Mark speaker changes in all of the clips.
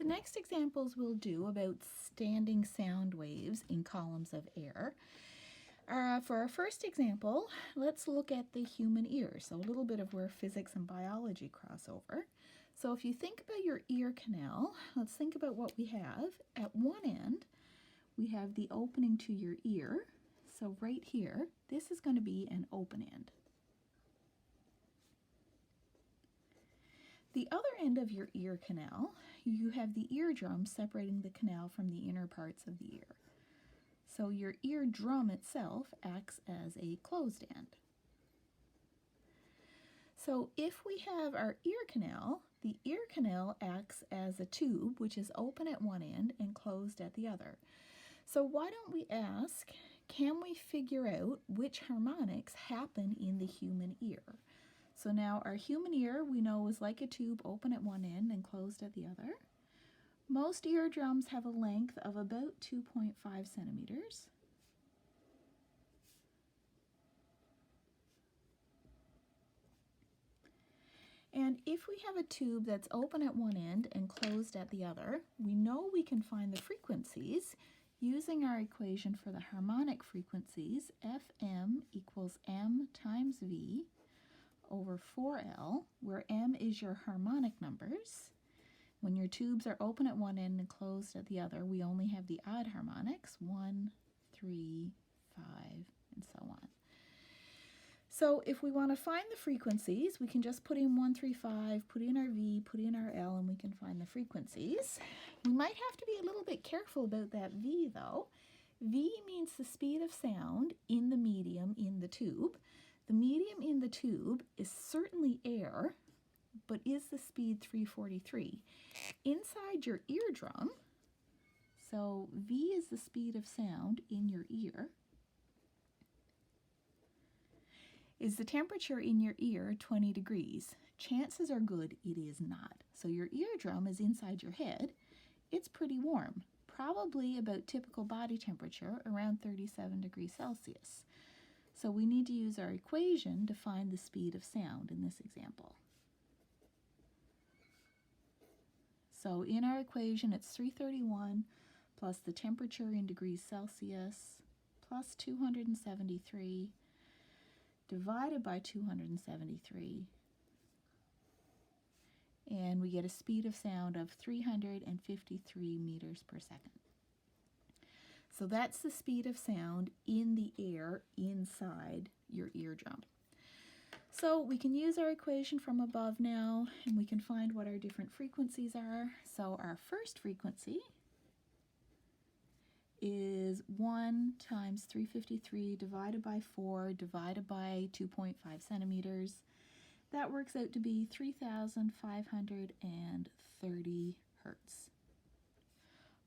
Speaker 1: The next examples we'll do about standing sound waves in columns of air. For our first example, let's look at the human ear. So a little bit of where physics and biology cross over. So if you think about your ear canal, let's think about what we have. At one end, we have the opening to your ear. So right here, this is going to be an open end. The other end of your ear canal, you have the eardrum separating the canal from the inner parts of the ear. So your eardrum itself acts as a closed end. So if we have our ear canal, the ear canal acts as a tube which is open at one end and closed at the other. So why don't we ask, can we figure out which harmonics happen in the human ear? So now our human ear we know is like a tube open at one end and closed at the other. Most eardrums have a length of about 2.5 centimeters. And if we have a tube that's open at one end and closed at the other, we know we can find the frequencies using our equation for the harmonic frequencies. Fm equals m times v over 4L, where m is your harmonic numbers. When your tubes are open at one end and closed at the other, we only have the odd harmonics, 1, 3, 5, and so on. So if we want to find the frequencies, we can just put in 1, 3, 5, put in our V, put in our L, and we can find the frequencies. We might have to be a little bit careful about that V though. V means the speed of sound in the medium in the tube. The medium in the tube is certainly air, but is the speed 343. Inside your eardrum, so V is the speed of sound in your ear. Is the temperature in your ear 20 degrees? Chances are good it is not. So your eardrum is inside your head. It's pretty warm, probably about typical body temperature, around 37 degrees Celsius. So we need to use our equation to find the speed of sound in this example. So in our equation, it's 331 plus the temperature in degrees Celsius plus 273 divided by 273, and we get a speed of sound of 353 meters per second. So that's the speed of sound in the air inside your eardrum. So we can use our equation from above now, and we can find what our different frequencies are. So our first frequency is 1 times 353 divided by 4 divided by 2.5 centimeters. That works out to be 3,530 hertz.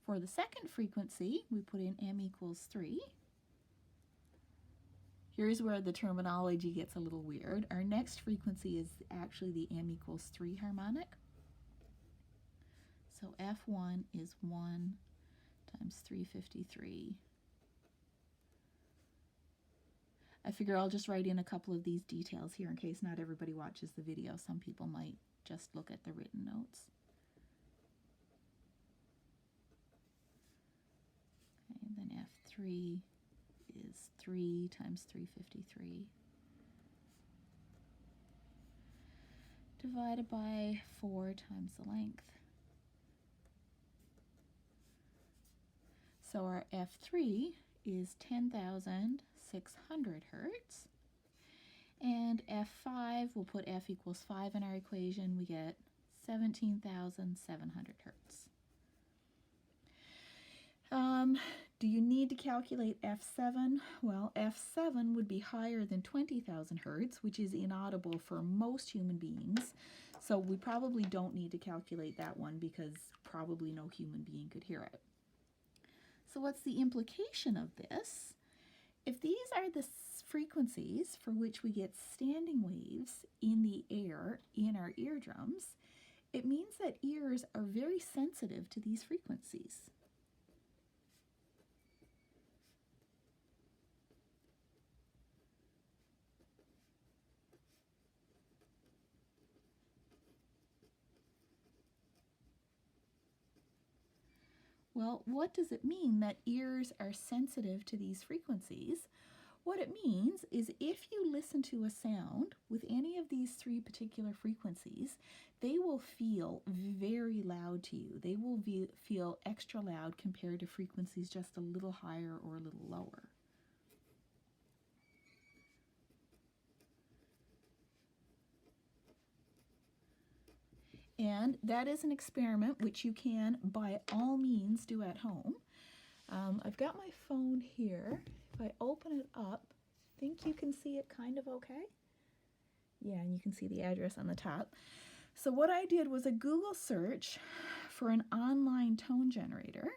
Speaker 1: For the second frequency, we put in m equals 3. Here's where the terminology gets a little weird. Our next frequency is actually the m equals 3 harmonic. So F1 is 1 times 353. I figure I'll just write in a couple of these details here in case not everybody watches the video. Some people might just look at the written notes. Okay, then F3 is 3 times 353 divided by 4 times the length. So our F3 is 10,600 hertz, and F5, we'll put F equals 5 in our equation, we get 17,700 hertz. Do you need to calculate F7? Well, F7 would be higher than 20,000 hertz, which is inaudible for most human beings, so we probably don't need to calculate that one because probably no human being could hear it. So what's the implication of this? If these are the frequencies for which we get standing waves in the air in our eardrums, it means that ears are very sensitive to these frequencies. Well, what does it mean that ears are sensitive to these frequencies? What it means is if you listen to a sound with any of these three particular frequencies, they will feel very loud to you. They will feel extra loud compared to frequencies just a little higher or a little lower. And that is an experiment which you can, by all means, do at home. I've got my phone here. If I open it up, think you can see it kind of okay? Yeah, and you can see the address on the top. So what I did was a Google search for an online tone generator.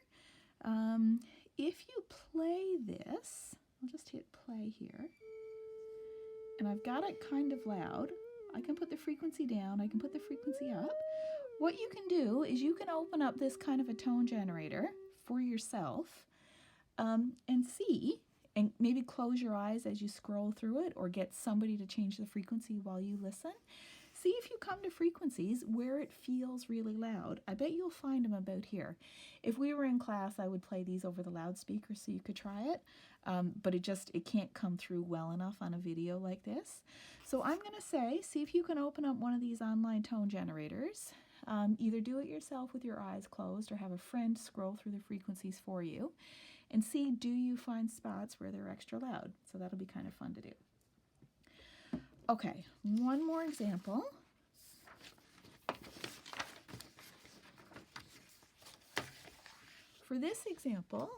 Speaker 1: If you play this, I'll just hit play here, and I've got it kind of loud. I can put the frequency down, I can put the frequency up. What you can do is you can open up this kind of a tone generator for yourself and see, and maybe close your eyes as you scroll through it or get somebody to change the frequency while you listen. See if you come to frequencies where it feels really loud. I bet you'll find them about here. If we were in class, I would play these over the loudspeaker so you could try it, but it can't come through well enough on a video like this. So I'm going to say, see if you can open up one of these online tone generators. Either do it yourself with your eyes closed or have a friend scroll through the frequencies for you and see, do you find spots where they're extra loud? So that'll be kind of fun to do. Okay, one more example. For this example,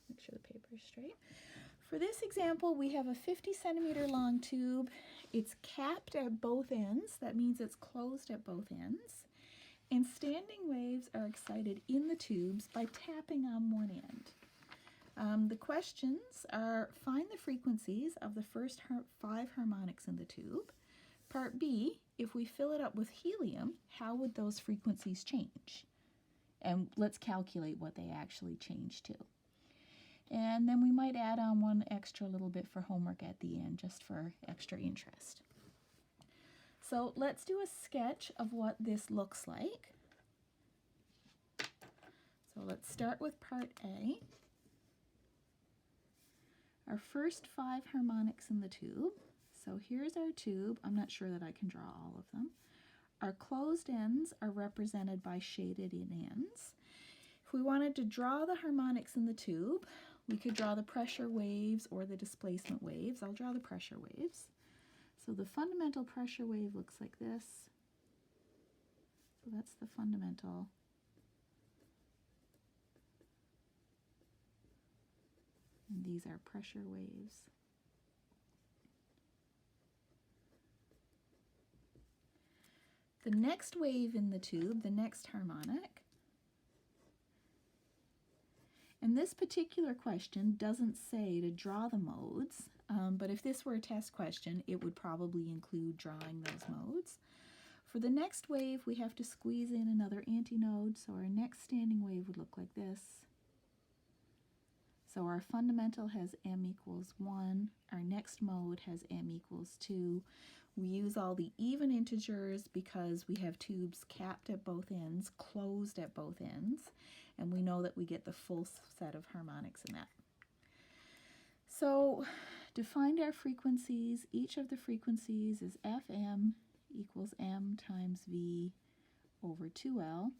Speaker 1: make sure the paper is straight. For this example, we have a 50 centimeter long tube. It's capped at both ends. That means it's closed at both ends. And standing waves are excited in the tubes by tapping on one end. The questions are, find the frequencies of the first 5 harmonics in the tube. Part B, if we fill it up with helium, how would those frequencies change? And let's calculate what they actually change to. And then we might add on one extra little bit for homework at the end, just for extra interest. So let's do a sketch of what this looks like. So let's start with part A. Our first 5 harmonics in the tube. So here's our tube. I'm not sure that I can draw all of them. Our closed ends are represented by shaded in ends. If we wanted to draw the harmonics in the tube, we could draw the pressure waves or the displacement waves. I'll draw the pressure waves. So the fundamental pressure wave looks like this. So that's the fundamental. And these are pressure waves. The next wave in the tube, the next harmonic, and this particular question doesn't say to draw the modes, but if this were a test question, it would probably include drawing those modes. For the next wave, we have to squeeze in another antinode, so our next standing wave would look like this. So our fundamental has m equals 1, our next mode has m equals 2. We use all the even integers because we have tubes capped at both ends, closed at both ends, and we know that we get the full set of harmonics in that. So to find our frequencies, each of the frequencies is Fm equals m times v over 2L.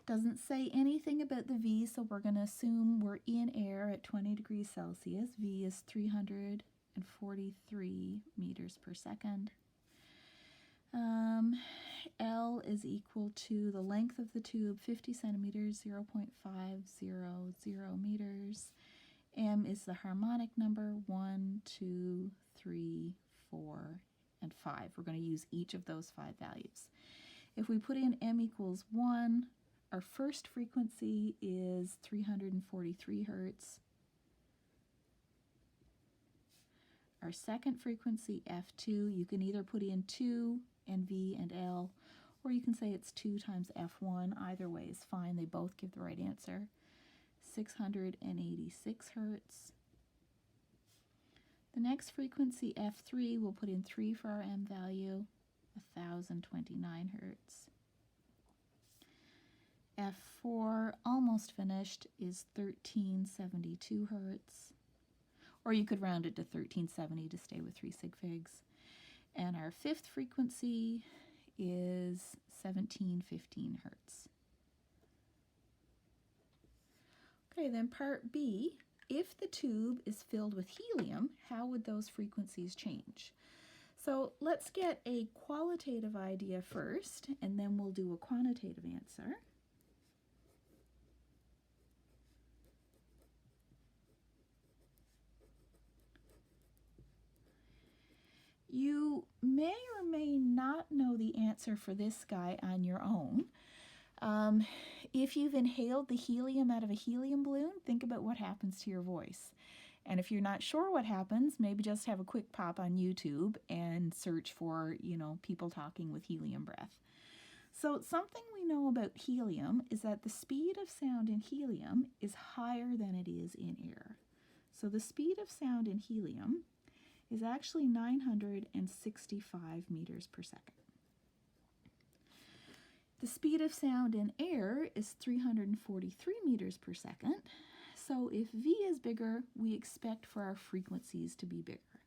Speaker 1: Doesn't say anything about the v, so we're going to assume we're in air at 20 degrees Celsius. V is 343 meters per second. L is equal to the length of the tube, 50 centimeters, 0.500 meters. M is the harmonic number, 1, 2, 3, 4, and 5. We're going to use each of those 5 values. If we put in m equals 1, our first frequency is 343 hertz. Our second frequency, F2, you can either put in 2 and V and L, or you can say it's 2 times F1. Either way is fine. They both give the right answer. 686 hertz. The next frequency, F3, we'll put in 3 for our M value, 1029 hertz. F4, almost finished, is 1372 hertz. Or you could round it to 1370 to stay with 3 sig figs. And our fifth frequency is 1715 hertz. Okay, then part B, if the tube is filled with helium, how would those frequencies change? So let's get a qualitative idea first, and then we'll do a quantitative answer. You may or may not know the answer for this guy on your own. If you've inhaled the helium out of a helium balloon, think about what happens to your voice. And if you're not sure what happens, maybe just have a quick pop on YouTube and search for, people talking with helium breath. So something we know about helium is that the speed of sound in helium is higher than it is in air. So the speed of sound in helium is actually 965 meters per second. The speed of sound in air is 343 meters per second. So if V is bigger, we expect for our frequencies to be bigger.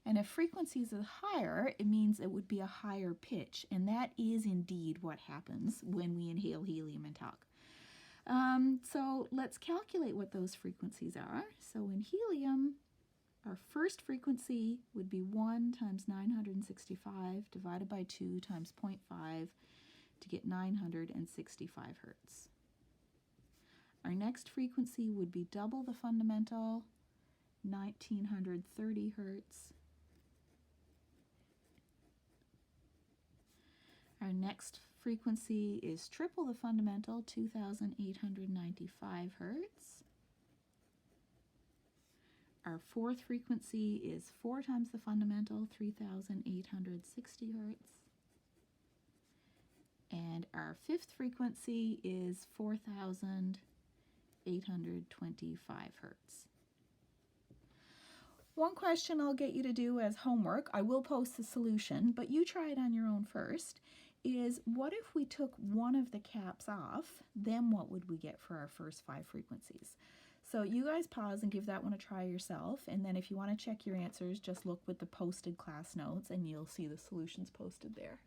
Speaker 1: And if frequencies are higher, it means it would be a higher pitch, and that is indeed what happens when we inhale helium and talk. So let's calculate what those frequencies are. So in helium, our first frequency would be 1 times 965 divided by 2 times 0.5 to get 965 hertz. Our next frequency would be double the fundamental, 1930 hertz. Our next frequency is triple the fundamental, 2,895 hertz. Our fourth frequency is 4 times the fundamental, 3,860 hertz. And our fifth frequency is 4,825 hertz. One question I'll get you to do as homework, I will post the solution, but you try it on your own first, is what if we took one of the caps off, then what would we get for our first 5 frequencies? So you guys pause and give that one a try yourself, and then if you want to check your answers, just look with the posted class notes and you'll see the solutions posted there.